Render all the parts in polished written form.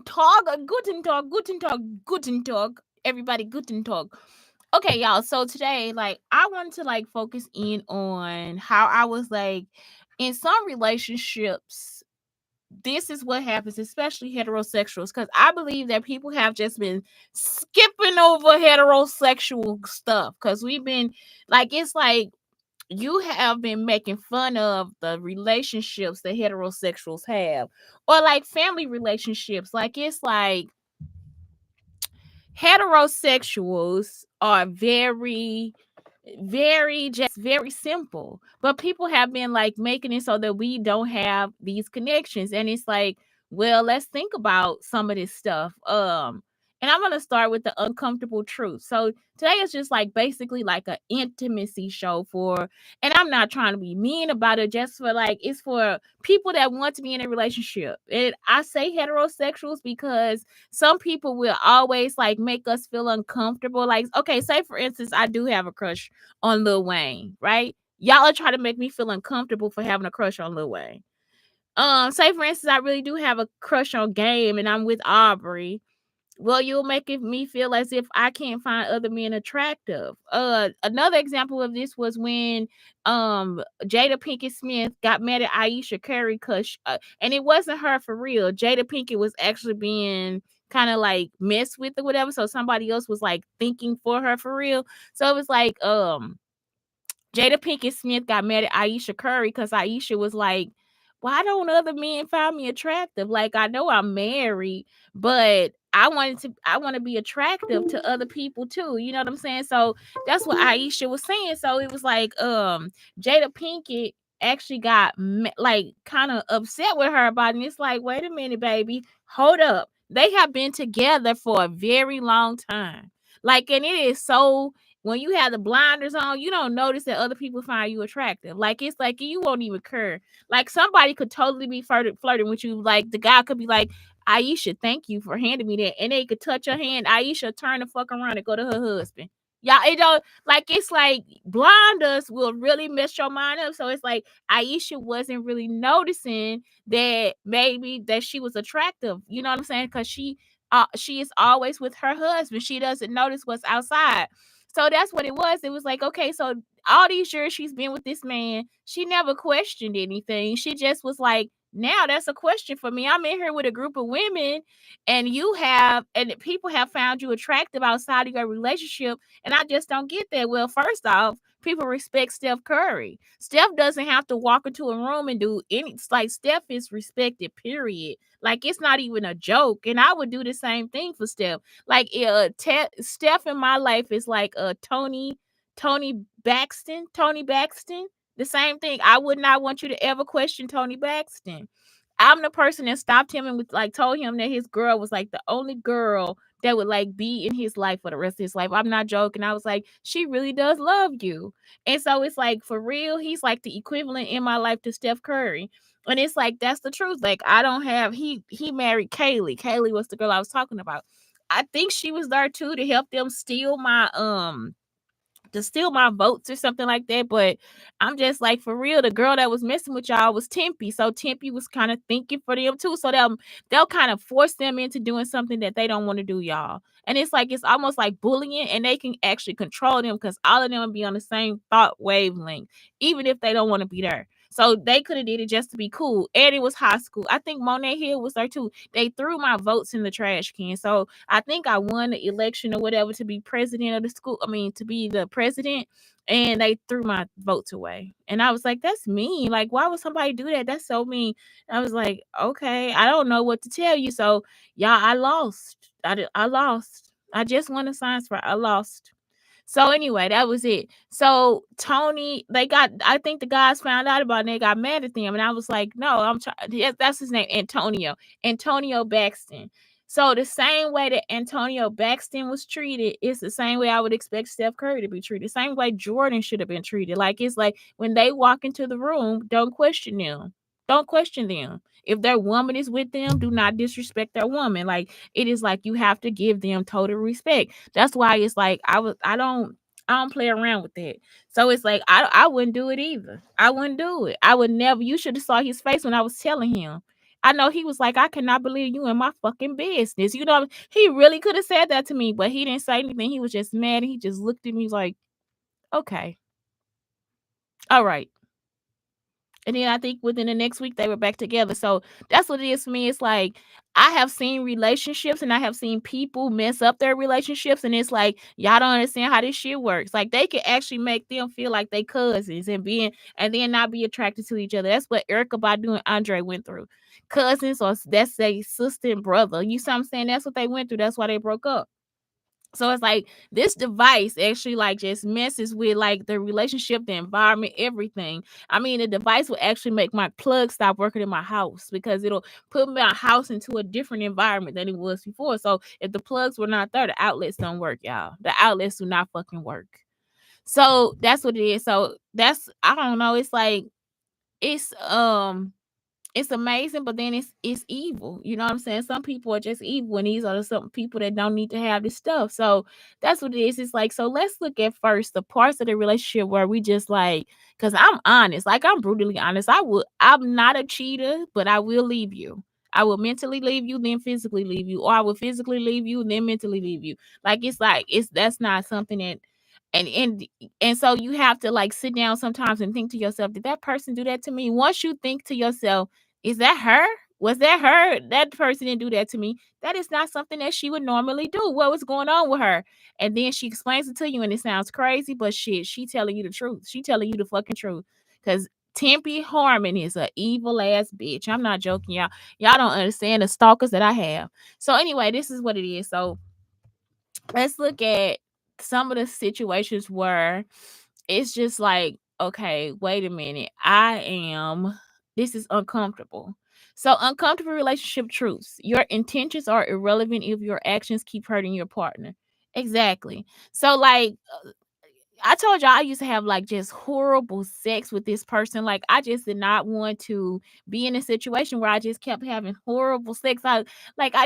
Guten Tag, everybody, Guten Tag. Okay, y'all. So today, like, I wanted to like focus in on how I was like in some relationships. This is what happens, especially heterosexuals, because I believe that people have just been skipping over heterosexual stuff because we've been like, it's like you have been making fun of the relationships that heterosexuals have, or like family relationships. Like, it's like heterosexuals are very simple, but people have been like making it so that we don't have these connections. And it's like, well, let's think about some of this stuff. And I'm gonna start with the uncomfortable truth. So today is just like basically like an intimacy show for, and I'm not trying to be mean about it, just for like, it's for people that want to be in a relationship. And I say heterosexuals because some people will always like make us feel uncomfortable. Like, okay, say for instance, I do have a crush on Lil Wayne, right? Y'all are trying to make me feel uncomfortable for having a crush on Lil Wayne. Say for instance, I really do have a crush on Game and I'm with Aubrey. Well, you'll make me feel as if I can't find other men attractive. Another example of this was when Jada Pinkett Smith got mad at Aisha Curry because and it wasn't her for real. Jada Pinkett was actually being kind of like messed with or whatever, so somebody else was like thinking for her for real. So it was like Jada Pinkett Smith got mad at Aisha Curry because Aisha was like, why don't other men find me attractive? Like, I know I'm married, but I want to be attractive to other people too. You know what I'm saying? So that's what Aisha was saying. So it was like, Jada Pinkett actually got like kind of upset with her about it. And it's like, wait a minute, baby, hold up. They have been together for a very long time. Like, and it is so, when you have the blinders on, you don't notice that other people find you attractive. Like, it's like you won't even care. Like, somebody could totally be flirting with you. Like, the guy could be like, Aisha, thank you for handing me that. And they could touch her hand. Aisha turn the fuck around and go to her husband. Y'all, it don't, like, it's like blinders will really mess your mind up. So it's like Aisha wasn't really noticing that maybe that she was attractive. You know what I'm saying? Because she is always with her husband. She doesn't notice what's outside. So that's what it was. It was like, okay, so all these years she's been with this man, she never questioned anything. She just was like, now that's a question for me. I'm in here with a group of women, and people have found you attractive outside of your relationship, and I just don't get that. Well, first off, people respect Steph Curry. Steph doesn't have to walk into a room and do any, it's like Steph is respected, period. Like, it's not even a joke. And I would do the same thing for Steph. Like, Steph in my life is like Tony Baxton. The same thing. I would not want you to ever question Tony Baxton. I'm the person that stopped him and was like told him that his girl was like the only girl that would like be in his life for the rest of his life. I'm not joking. I was like, she really does love you. And so it's like, for real, he's like the equivalent in my life to Steph Curry. And it's like, that's the truth. Like, I don't have, he married Kaylee. Kaylee was the girl I was talking about. I think she was there too to help them steal my votes or something like that. But I'm just like, for real, the girl that was messing with y'all was Tempe. So Tempe was kind of thinking for them too. So they'll kind of force them into doing something that they don't want to do, y'all. And it's like, it's almost like bullying, and they can actually control them because all of them will be on the same thought wavelength, even if they don't want to be there. So they could have did it just to be cool. And it was high school. I think Monet Hill was there too. They threw my votes in the trash can. So I think I won the election or whatever to be president of the school. I mean, to be the president. And they threw my votes away. And I was like, that's mean. Like, why would somebody do that? That's so mean. And I was like, okay, I don't know what to tell you. So, y'all, I lost. I lost. I just won a science fair. I lost. So anyway, that was it. So Tony, I think the guys found out about it and they got mad at them. And I was like, no, I'm trying. That's his name, Antonio Baxton. So the same way that Antonio Baxton was treated is the same way I would expect Steph Curry to be treated. Same way Jordan should have been treated. Like, it's like when they walk into the room, don't question them. Don't question them. If their woman is with them, do not disrespect their woman. Like, it is like you have to give them total respect. That's why it's like I don't play around with that. So it's like I wouldn't do it either. I wouldn't do it. I would never. You should have saw his face when I was telling him. I know he was like, I cannot believe you in my fucking business. You know, he really could have said that to me, but he didn't say anything. He was just mad. He just looked at me like, okay, all right. And then I think within the next week they were back together. So that's what it is for me. It's like I have seen relationships and I have seen people mess up their relationships. And it's like, y'all don't understand how this shit works. Like they can actually make them feel like they cousins and then not be attracted to each other. That's what Erica Badu and Andre went through. Cousins, or that's a sister and brother. You see what I'm saying? That's what they went through. That's why they broke up. So it's like this device actually like just messes with like the relationship, the environment, everything. I mean, the device will actually make my plug stop working in my house because it'll put my house into a different environment than it was before. So if the plugs were not there, the outlets don't work, y'all. The outlets do not fucking work. So that's what it is. So that's, I don't know. It's like it's amazing, but then it's evil. You know what I'm saying? Some people are just evil, and these are some people that don't need to have this stuff. So that's what it is. It's like, so let's look at first the parts of the relationship where we just like, because I'm honest, like I'm brutally honest. I'm not a cheater, but I will leave you. I will mentally leave you, then physically leave you, or I will physically leave you, then mentally leave you. Like it's that's not something that and and and so you have to like sit down sometimes and think to yourself, did that person do that to me? Once you think to yourself, is that her? Was that her? That person didn't do that to me. That is not something that she would normally do. What was going on with her? And then she explains it to you, and it sounds crazy, but shit, she telling you the truth. She telling you the fucking truth. Because Tempe Harmon is a evil ass bitch. I'm not joking, y'all. Y'all don't understand the stalkers that I have. So anyway, this is what it is. So let's look at some of the situations where it's just like, okay, wait a minute. This is uncomfortable. So, uncomfortable relationship truths. Your intentions are irrelevant if your actions keep hurting your partner. Exactly. So, like, I told y'all I used to have like just horrible sex with this person. Like I just did not want to be in a situation where I just kept having horrible sex. I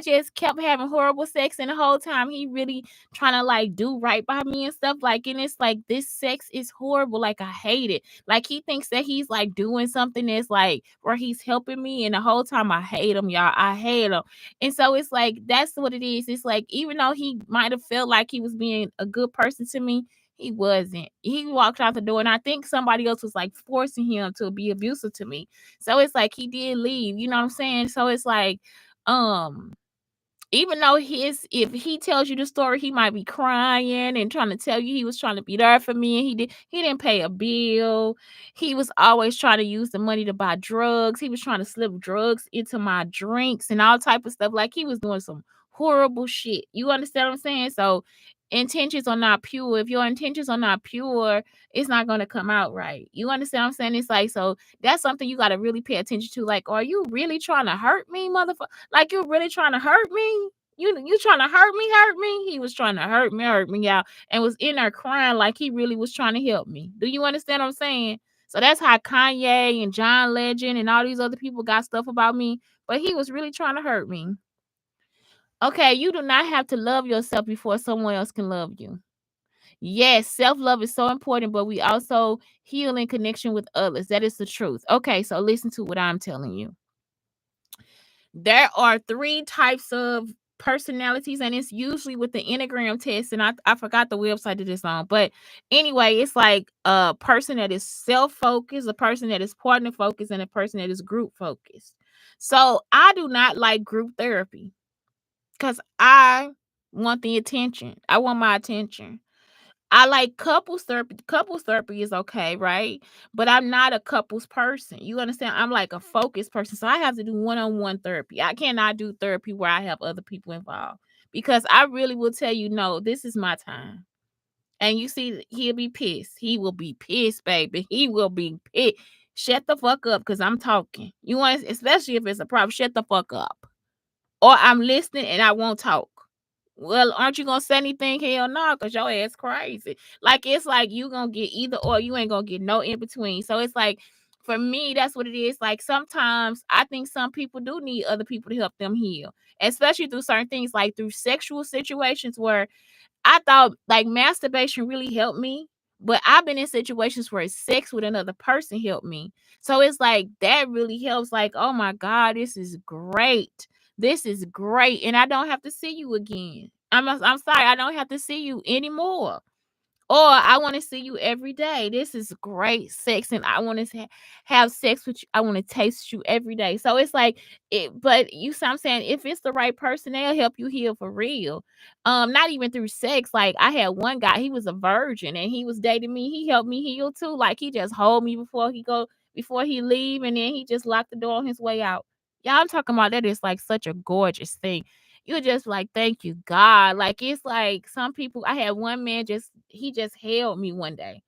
just kept having horrible sex, and the whole time he really trying to like do right by me and stuff. Like, and it's like this sex is horrible. Like I hate it. Like he thinks that he's like doing something that's like where he's helping me, and the whole time I hate him, y'all. I hate him. And so it's like that's what it is. It's like even though he might have felt like he was being a good person to me, he wasn't. He walked out the door, and I think somebody else was like forcing him to be abusive to me. So it's like he did leave, you know what I'm saying? So it's like, um, even though if he tells you the story, he might be crying and trying to tell you he was trying to be there for me, and he didn't pay a bill. He was always trying to use the money to buy drugs. He was trying to slip drugs into my drinks and all type of stuff. Like he was doing some horrible shit. You understand what I'm saying? So intentions are not pure. If your intentions are not pure, it's not going to come out right. You understand what I'm saying? It's like, so that's something you got to really pay attention to. Like, are you really trying to hurt me, motherfucker? Like you really trying to hurt me? You trying to hurt me? Hurt me? He was trying to hurt me, y'all, and was in there crying like he really was trying to help me. Do you understand what I'm saying? So that's how Kanye and John Legend and all these other people got stuff about me, but he was really trying to hurt me. Okay, you do not have to love yourself before someone else can love you. Yes, self-love is so important, but we also heal in connection with others. That is the truth. Okay, so listen to what I'm telling you. There are 3 types of personalities, and it's usually with the Enneagram test, and I forgot the website that it's on. But anyway, it's like a person that is self-focused, a person that is partner-focused, and a person that is group-focused. So I do not like group therapy because I want the attention. I want my attention. I like couples therapy. Couples therapy is okay, right? But I'm not a couples person. You understand? I'm like a focused person. So I have to do one-on-one therapy. I cannot do therapy where I have other people involved because I really will tell you, no, this is my time. And you see, he'll be pissed. He will be pissed, baby. He will be pissed. Shut the fuck up because I'm talking. You want, especially if it's a problem, shut the fuck up. Or I'm listening and I won't talk. Well, aren't you gonna say anything? Hell no, because your ass crazy. Like it's like you gonna get either or, you ain't gonna get no in between. So it's like for me, that's what it is. Like sometimes I think some people do need other people to help them heal, especially through certain things, like through sexual situations where I thought like masturbation really helped me. But I've been in situations where sex with another person helped me. So it's like that really helps. Like, oh my God, this is great. This is great. And I don't have to see you again. I'm sorry, I don't have to see you anymore. Or I want to see you every day. This is great sex, and I want to have sex with you. I want to taste you every day. So it's like it, but you see what I'm saying? If it's the right person, they'll help you heal for real. Not even through sex. Like I had one guy, he was a virgin and he was dating me. He helped me heal too. Like he just hold me before he leave, and then he just locked the door on his way out. Y'all, I'm talking about that is like such a gorgeous thing. You're just like, thank you, God. Like it's like some people. I had one man he just held me one day.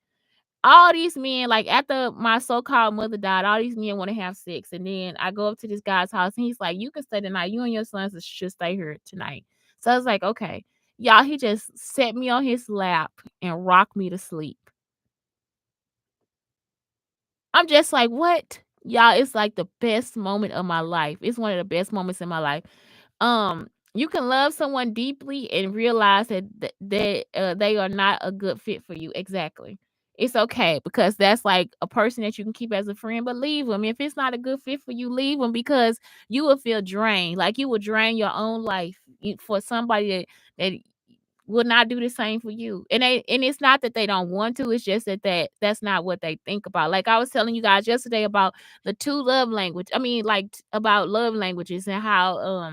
All these men, like after my so-called mother died, all these men want to have sex. And then I go up to this guy's house and he's like, you can stay tonight. You and your sons should stay here tonight. So I was like, okay. Y'all, he just set me on his lap and rocked me to sleep. I'm just like, what? Y'all, it's like the best moment of my life. It's one of the best moments in my life. You can love someone deeply and realize that they are not a good fit for you. Exactly. It's okay because that's like a person that you can keep as a friend, but leave them. If it's not a good fit for you, leave them because you will feel drained. Like you will drain your own life for somebody that will not do the same for you. And it's not that they don't want to, it's just that's not what they think about. Like I was telling you guys yesterday about the two love language. I mean, like about love languages and how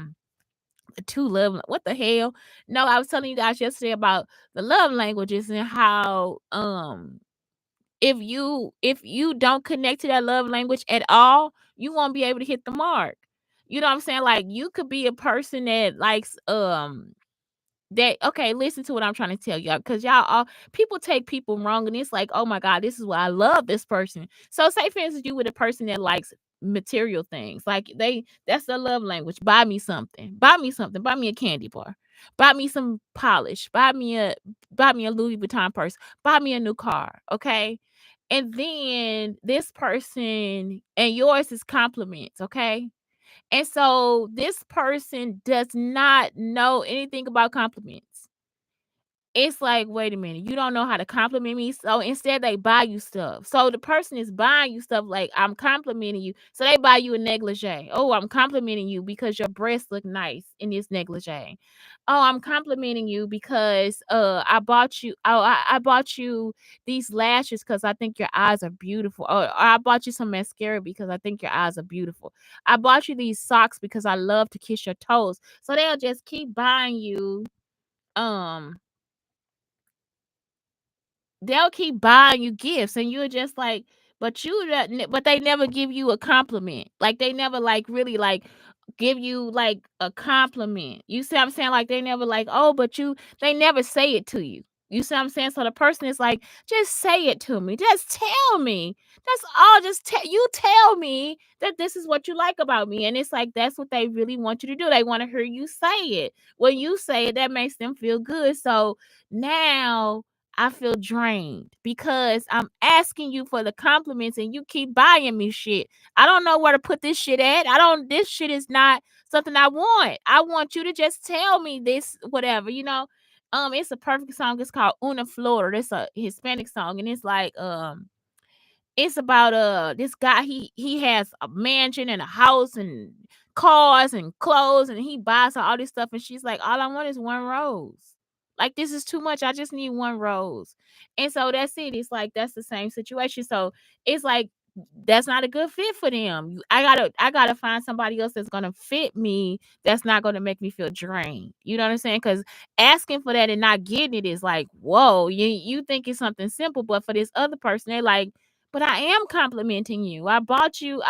two love what the hell? No, I was telling you guys yesterday about the love languages and how if you don't connect to that love language at all, you won't be able to hit the mark. You know what I'm saying? Like you could be a person that likes that okay, listen to what I'm trying to tell y'all, because y'all all people take people wrong, and it's like, oh my God, this is why I love this person. So say for instance, you with a person that likes material things, like that's their love language. Buy me a candy bar, buy me some polish, buy me a Louis Vuitton purse, buy me a new car, okay? And then this person and yours is compliments, okay? And so this person does not know anything about compliments. It's like, wait a minute, you don't know how to compliment me. So instead, they buy you stuff. So the person is buying you stuff like, I'm complimenting you. So they buy you a negligee. Oh, I'm complimenting you because your breasts look nice in this negligee. Oh, I'm complimenting you because I bought you these lashes because I think your eyes are beautiful. Or I bought you some mascara because I think your eyes are beautiful. I bought you these socks because I love to kiss your toes. So they'll just keep buying you um they'll keep buying you gifts and you're just like, but they never give you a compliment. Like they never like really like give you like a compliment. You see what I'm saying? Like they never like, oh, they never say it to you. You see what I'm saying? So the person is like, just say it to me. Just tell me. That's all. You tell me that this is what you like about me. And it's like, that's what they really want you to do. They want to hear you say it. When you say it, that makes them feel good. So now I feel drained because I'm asking you for the compliments and you keep buying me shit. I don't know where to put this shit at. This shit is not something I want. I want you to just tell me this, whatever, you know. It's a perfect song. It's called Una Flor. It's a Hispanic song, and it's like, it's about this guy, he has a mansion and a house and cars and clothes, and he buys her all this stuff, and she's like, all I want is one rose. Like this is too much. I just need one rose. And so that's it. It's like that's the same situation. So it's like that's not a good fit for them. I gotta find somebody else that's gonna fit me, that's not gonna make me feel drained. You know what I'm saying? Because asking for that and not getting it is like, whoa, you think it's something simple, but for this other person, they're like, but I am complimenting you. I bought you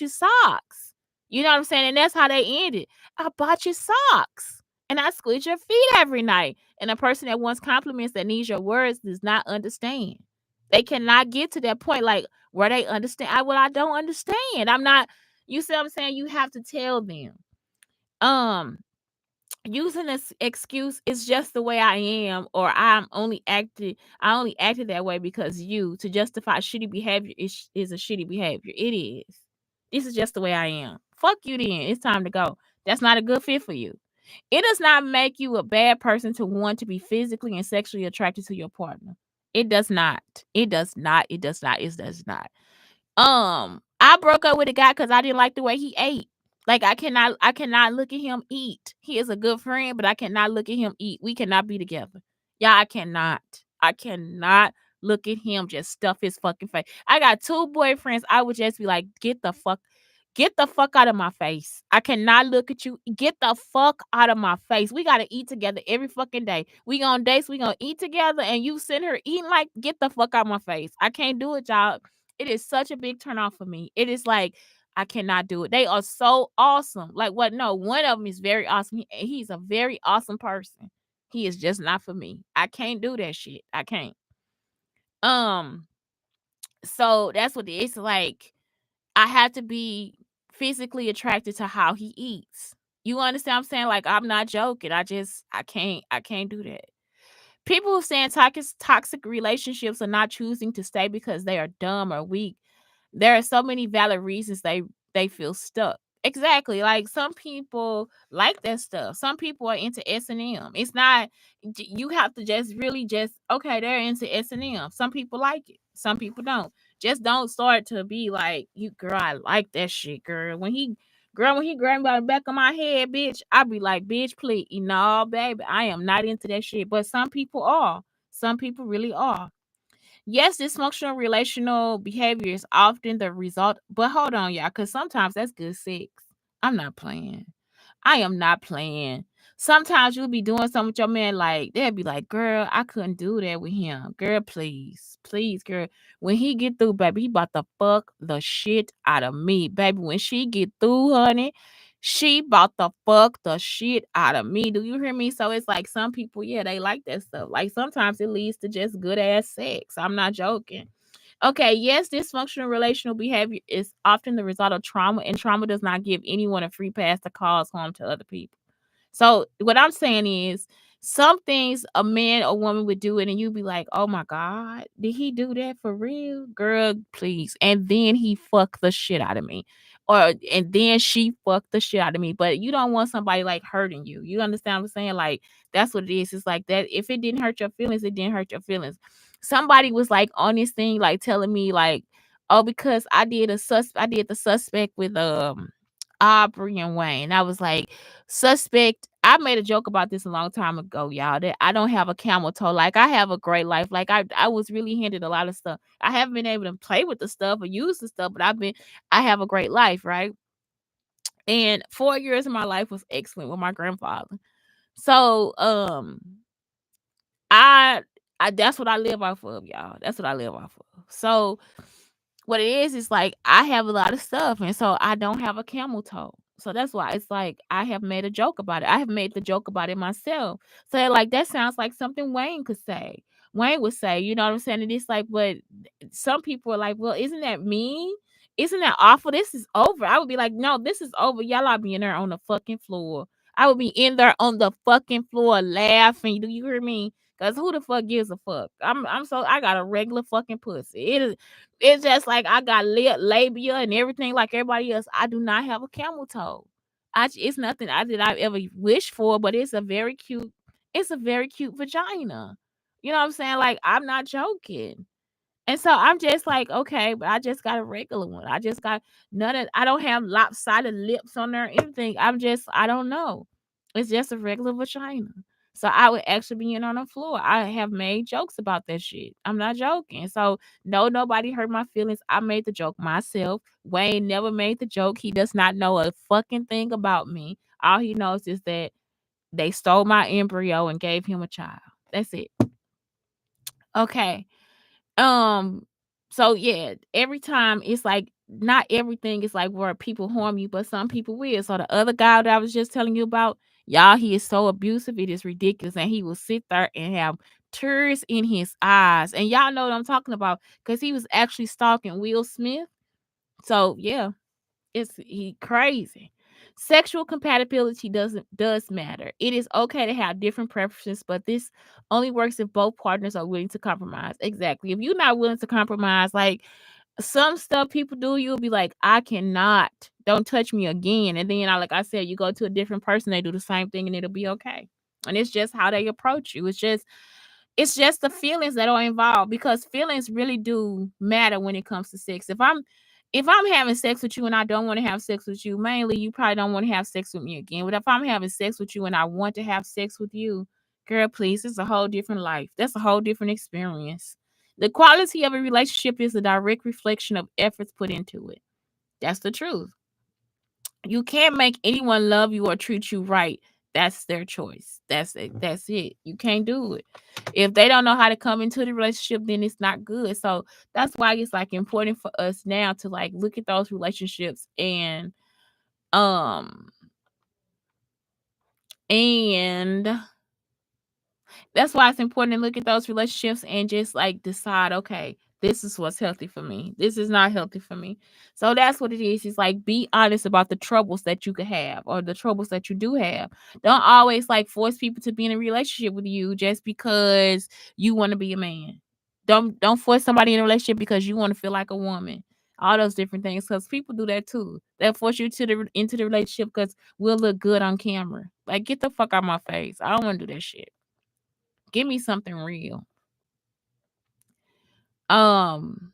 socks. You know what I'm saying? And that's how they end it. I bought you socks. And I squeeze your feet every night. And a person that wants compliments that needs your words does not understand. They cannot get to that point like where they understand. I don't understand. I'm not, you see what I'm saying? You have to tell them. Um, Using this excuse, "It's just the way I am," or I only acted that way because you," to justify shitty behavior is a shitty behavior. It is. This is just the way I am. Fuck you then. It's time to go. That's not a good fit for you. It does not make you a bad person to want to be physically and sexually attracted to your partner. It does not. It does not. It does not. It does not. I broke up with a guy because I didn't like the way he ate. Like I cannot look at him eat. He is a good friend, but I cannot look at him eat. We cannot be together. Yeah, I cannot. I cannot look at him just stuff his fucking face. I got 2 boyfriends. I would just be like, get the fuck out of my face. I cannot look at you. Get the fuck out of my face. We gotta eat together every fucking day. We gonna dates, we gonna eat together, and you sitting here eating like, get the fuck out of my face. I can't do it, y'all. It is such a big turn off for me. It is like I cannot do it. They are so awesome. Like what? No, one of them is very awesome. He's a very awesome person. He is just not for me. I can't do that shit. I can't. Um. So that's what it's like. I have to be physically attracted to how he eats. You understand what I'm saying? Like I'm not joking. I can't do that. People who say toxic relationships are not choosing to stay because they are dumb or weak. There are so many valid reasons they feel stuck. Exactly. Like some people like that stuff. Some people are into S&M. It's not you have to just really just okay, they're into S&M. Some people like it. Some people don't. Just don't start to be like, you girl, I like that shit, girl. When he grabbed me by the back of my head, bitch, I be like, bitch, please. No, baby, I am not into that shit. But some people are. Some people really are. Yes, dysfunctional relational behavior is often the result, but hold on, y'all, because sometimes that's good sex. I'm not playing. I am not playing. Sometimes you'll be doing something with your man, like they'll be like, "Girl, I couldn't do that with him. Girl, please, please, girl. When he get through, baby, he about to fuck the shit out of me, baby. When she get through, honey, she about to fuck the shit out of me. Do you hear me? So it's like some people, yeah, they like that stuff. Like sometimes it leads to just good ass sex. I'm not joking. Okay, yes, dysfunctional relational behavior is often the result of trauma, and trauma does not give anyone a free pass to cause harm to other people. So what I'm saying is some things a man or woman would do it and you'd be like, oh my God, did he do that for real? Girl, please. And then he fucked the shit out of me. And then she fucked the shit out of me. But you don't want somebody like hurting you. You understand what I'm saying? Like that's what it is. It's like that. If it didn't hurt your feelings, it didn't hurt your feelings. Somebody was like on this thing, like telling me like, oh, because I did the suspect with Aubrey and Wayne. I was like, suspect. I made a joke about this a long time ago, y'all, that I don't have a camel toe. Like I have a great life. Like I was really handed a lot of stuff. I haven't been able to play with the stuff or use the stuff, but I have a great life, right? And 4 years of my life was excellent with my grandfather. So I that's what I live off of, y'all. That's what I live off of. So what it is like I have a lot of stuff, and so I don't have a camel toe. So that's why it's like I have made a joke about it. I have made the joke about it myself. So they're like, that sounds like something Wayne could say. Wayne would say, you know what I'm saying? And it's like, but some people are like, well, isn't that mean? Isn't that awful? This is over. I would be like, no, this is over. Y'all are be in there on the fucking floor. I would be in there on the fucking floor laughing. Do you hear me? Cause who the fuck gives a fuck? I got a regular fucking pussy. It's just like I got labia and everything like everybody else. I do not have a camel toe. It's nothing I ever wish for, but it's a very cute vagina. You know what I'm saying? Like I'm not joking. And so I'm just like, okay, but I just got a regular one. I just got I don't have lopsided lips on there or anything. I don't know. It's just a regular vagina. So I would actually be in on the floor. I have made jokes about that shit. I'm not joking. So no, nobody hurt my feelings. I made the joke myself. Wayne never made the joke. He does not know a fucking thing about me. All he knows is that they stole my embryo and gave him a child. That's it. Okay. Um, so yeah, every time it's like not everything is like where people harm you, but some people will. So the other guy that I was just telling you about, y'all, he is so abusive, it is ridiculous. And he will sit there and have tears in his eyes. And y'all know what I'm talking about because he was actually stalking Will Smith. So yeah, he crazy. Sexual compatibility does matter. It is okay to have different preferences, but this only works if both partners are willing to compromise. Exactly. If you're not willing to compromise, like some stuff people do, you'll be like, I cannot. Don't touch me again. And then, like I said, you go to a different person, they do the same thing, and it'll be okay. And it's just how they approach you. It's just It's just the feelings that are involved, because feelings really do matter when it comes to sex. If I'm having sex with you and I don't want to have sex with you, mainly you probably don't want to have sex with me again. But if I'm having sex with you and I want to have sex with you, girl, please, it's a whole different life. That's a whole different experience. The quality of a relationship is a direct reflection of efforts put into it. That's the truth. You can't make anyone love you or treat you right. That's their choice. That's it. That's it. You can't do it. If they don't know how to come into the relationship, then it's not good. So that's why it's like important for us now to like look at those relationships um and that's why it's important to look at those relationships and just like decide, okay, this is what's healthy for me. This is not healthy for me. So that's what it is. It's like be honest about the troubles that you could have or the troubles that you do have. Don't always like force people to be in a relationship with you just because you want to be a man. Don't force somebody in a relationship because you want to feel like a woman. All those different things, because people do that too. They'll force you to the into the relationship because we'll look good on camera. Like, get the fuck out of my face. I don't want to do that shit. Give me something real. Um,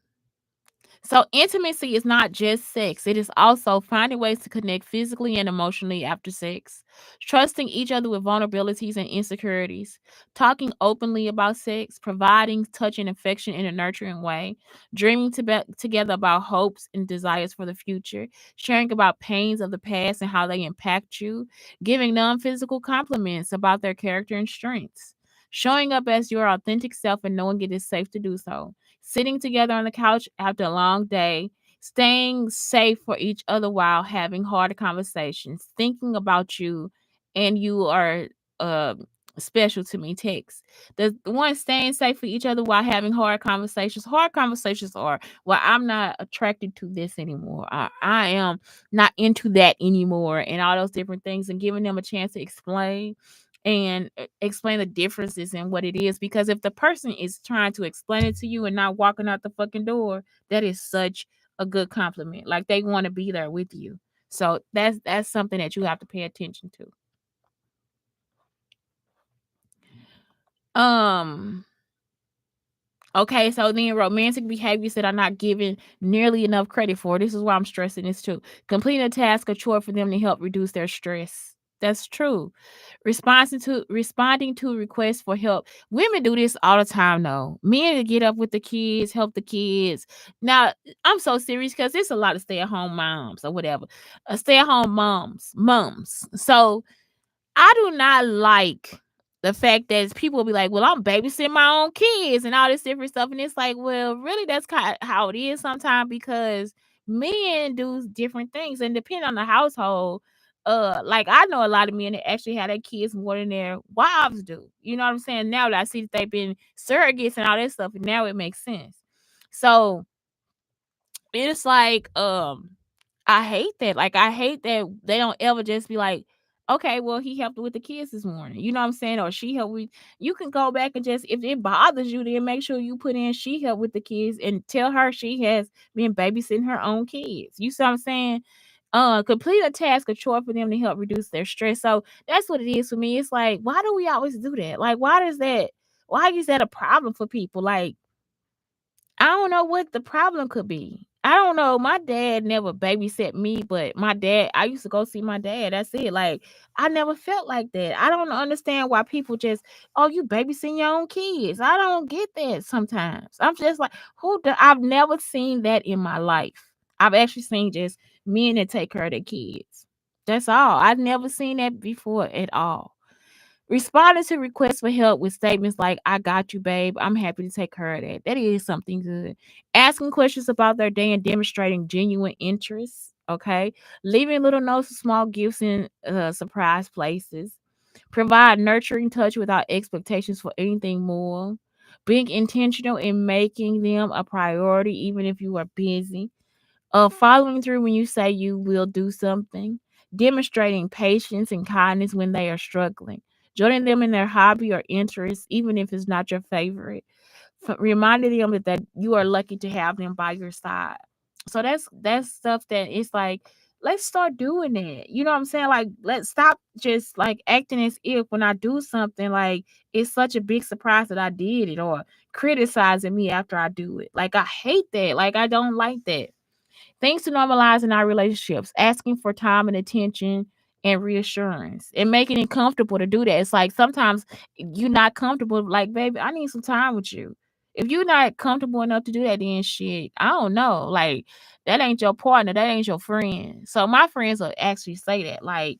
so intimacy is not just sex. It is also finding ways to connect physically and emotionally after sex, trusting each other with vulnerabilities and insecurities, talking openly about sex, providing touch and affection in a nurturing way, dreaming together about hopes and desires for the future, sharing about pains of the past and how they impact you, giving non-physical compliments about their character and strengths, showing up as your authentic self and knowing it is safe to do so, sitting together on the couch after a long day, staying safe for each other while having hard conversations, thinking about you, and you are uh, special to me. Text the one, staying safe for each other while having hard conversations. Hard conversations are, well, I'm not attracted to this anymore. I am not into that anymore, and all those different things, and giving them a chance to explain and explain the differences in what it is. Because if the person is trying to explain it to you and not walking out the fucking door, that is such a good compliment. Like, they want to be there with you. So that's something that you have to pay attention to. Okay, so then romantic behaviors that are not given nearly enough credit for. This is why I'm stressing this too. Completing a task or chore for them to help reduce their stress. That's true. Responding to requests for help. Women do this all the time though. Men get up with the kids, help the kids. Now, I'm so serious because there's a lot of stay-at-home moms or whatever. Stay-at-home moms. So I do not like the fact that people will be like, well, I'm babysitting my own kids and all this different stuff. And it's like, well, really, that's kind of how it is sometimes, because men do different things and depending on the household. Like, I know a lot of men that actually have their kids more than their wives do. You know what I'm saying? Now that I see that they've been surrogates and all that stuff, and now it makes sense. So it's like, I hate that. Like, I hate that they don't ever just be like, okay, well, he helped with the kids this morning. You know what I'm saying? Or she helped with, you can go back and just, if it bothers you, then make sure you put in she helped with the kids and tell her she has been babysitting her own kids. You see what I'm saying? Complete a task or chore for them to help reduce their stress. So that's what it is for me. It's like, why do we always do that? Like, why is that a problem for people? Like, I don't know what the problem could be. I don't know. My dad never babysat me, but I used to go see my dad. That's it. Like, I never felt like that. I don't understand why people just, oh, you babysitting your own kids. I don't get that sometimes. I'm just like, I've never seen that in my life. I've actually seen just men that take care of their kids. That's all. I've never seen that before at all. Responding to requests for help with statements like, I got you, babe. I'm happy to take care of that. That is something good. Asking questions about their day and demonstrating genuine interest. Okay. Leaving little notes, small gifts in surprise places. Provide nurturing touch without expectations for anything more. Being intentional in making them a priority, even if you are busy. Following through when you say you will do something, demonstrating patience and kindness when they are struggling, joining them in their hobby or interest, even if it's not your favorite, reminding them that you are lucky to have them by your side. So that's stuff that it's like, let's start doing that. You know what I'm saying? Like, let's stop just like acting as if when I do something, like it's such a big surprise that I did it, or criticizing me after I do it. Like, I hate that. Like, I don't like that. Things to normalize in our relationships, asking for time and attention and reassurance, and making it comfortable to do that. It's like sometimes you're not comfortable, like, baby, I need some time with you. If you're not comfortable enough to do that, then shit, I don't know. Like, that ain't your partner, that ain't your friend. So my friends will actually say that. Like,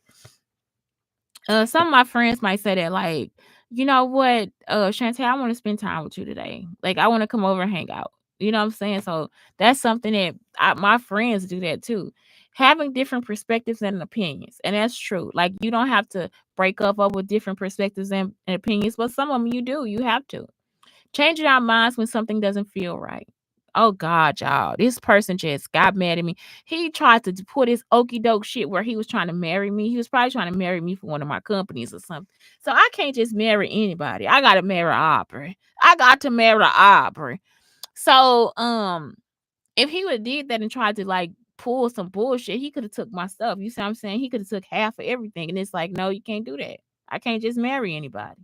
some of my friends might say that, like, you know what, Shantae, I want to spend time with you today. Like, I want to come over and hang out. You know what I'm saying? So that's something that my friends do that too. Having different perspectives and opinions. And that's true. Like, you don't have to break up over different perspectives and opinions, but some of them you do. You have to. Changing our minds when something doesn't feel right. Oh God, y'all. This person just got mad at me. He tried to put his okey doke shit where he was trying to marry me. He was probably trying to marry me for one of my companies or something. So I can't just marry anybody. I gotta marry Aubrey. I got to marry Aubrey. So if he would have did that and tried to like pull some bullshit, he could have took my stuff. You see what I'm saying? He could have took half of everything. And it's like, no, you can't do that. I can't just marry anybody.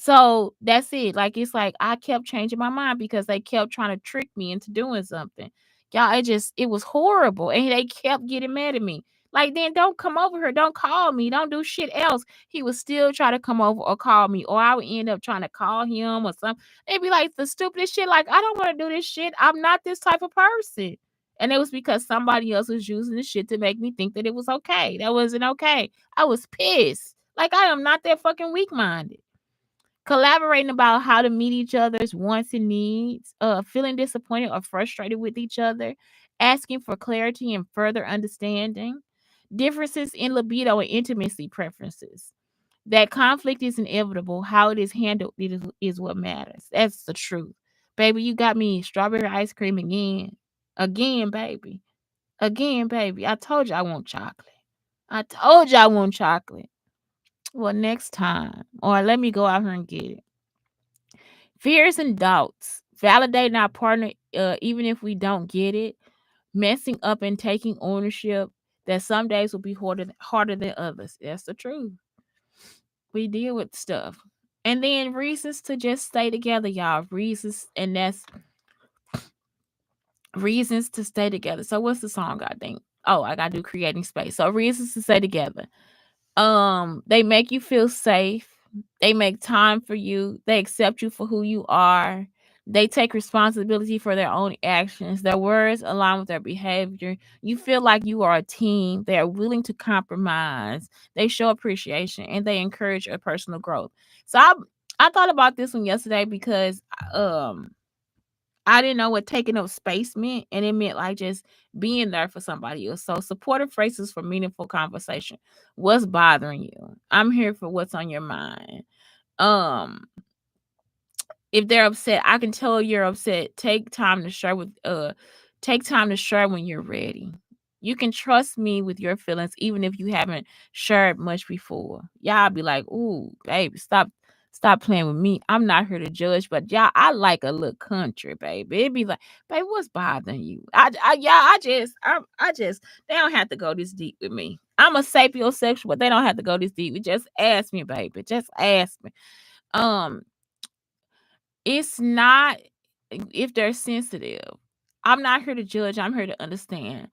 So that's it. Like, it's like I kept changing my mind because they kept trying to trick me into doing something. Y'all, it was horrible. And they kept getting mad at me. Like, then don't come over here. Don't call me. Don't do shit else. He would still try to come over or call me, or I would end up trying to call him or something. They'd be like the stupidest shit. Like, I don't want to do this shit. I'm not this type of person. And it was because somebody else was using this shit to make me think that it was okay. That wasn't okay. I was pissed. Like, I am not that fucking weak minded. Collaborating about how to meet each other's wants and needs, feeling disappointed or frustrated with each other, asking for clarity and further understanding, differences in libido and intimacy preferences. That conflict is inevitable. How it is handled is what matters. That's the truth. Baby, you got me strawberry ice cream again. Again, baby. Again, baby. I told you I want chocolate. I told you I want chocolate. Well, next time. Or let me go out here and get it. Fears and doubts. Validating our partner, even if we don't get it. Messing up and taking ownership. That some days will be harder than others. That's the truth. We deal with stuff. And then reasons to just stay together, y'all. Reasons, and that's reasons to stay together. So what's the song I think? Oh, I gotta do creating space. So reasons to stay together. They make you feel safe. They make time for you. They accept you for who you are. They take responsibility for their own actions. Their words align with their behavior. You feel like you are a team. They are willing to compromise. They show appreciation and they encourage your personal growth. So I thought about this one yesterday because um I didn't know what taking up space meant, and it meant like just being there for somebody else. So supportive phrases for meaningful conversation. What's bothering you? I'm here for what's on your mind. Um, if they're upset, I can tell you're upset. Take time to share when you're ready. You can trust me with your feelings even if you haven't shared much before. Y'all be like, "Ooh, baby, stop playing with me. I'm not here to judge, but y'all, I like a little country, baby." It'd be like, "Baby, what's bothering you?" I just they don't have to go this deep with me. I'm a sapiosexual, but they don't have to go this deep. Just ask me, baby. Just ask me. Um, it's not if they're sensitive. I'm not here to judge. I'm here to understand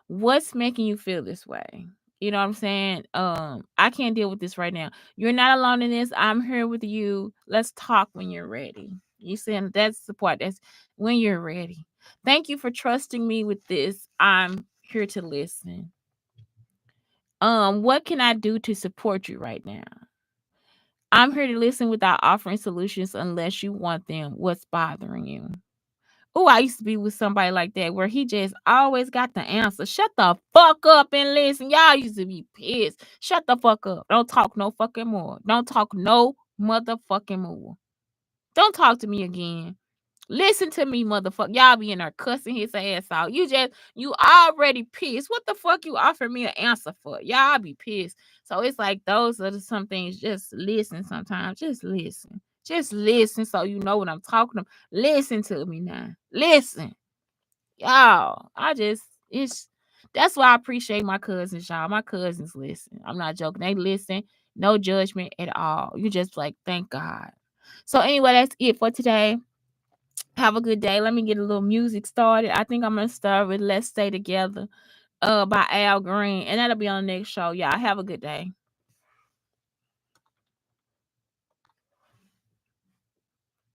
what's making you feel this way. You know what I'm saying? I can't deal with this right now. You're not alone in this. I'm here with you. Let's talk when you're ready. You saying that's the part. That's when you're ready. Thank you for trusting me with this. I'm here to listen. What can I do to support you right now? I'm here to listen without offering solutions unless you want them. What's bothering you? Oh, I used to be with somebody like that where he just always got the answer. Shut the fuck up and listen. Y'all used to be pissed. Shut the fuck up. Don't talk no fucking more. Don't talk no motherfucking more. Don't talk to me again. Listen to me, motherfucker. Y'all be in there cussing his ass out. You already pissed. What the fuck you offer me an answer for? Y'all be pissed. So it's like those are some things. Just listen sometimes. Just listen. Just listen so you know what I'm talking about. Listen to me now. Listen. Y'all. It's That's why I appreciate my cousins, y'all. My cousins listen. I'm not joking. They listen. No judgment at all. You just like, thank God. So anyway, that's it for today. Have a good day. Let me get a little music started. I think I'm gonna start with Let's Stay Together by Al Green. And that'll be on the next show. Y'all have a good day.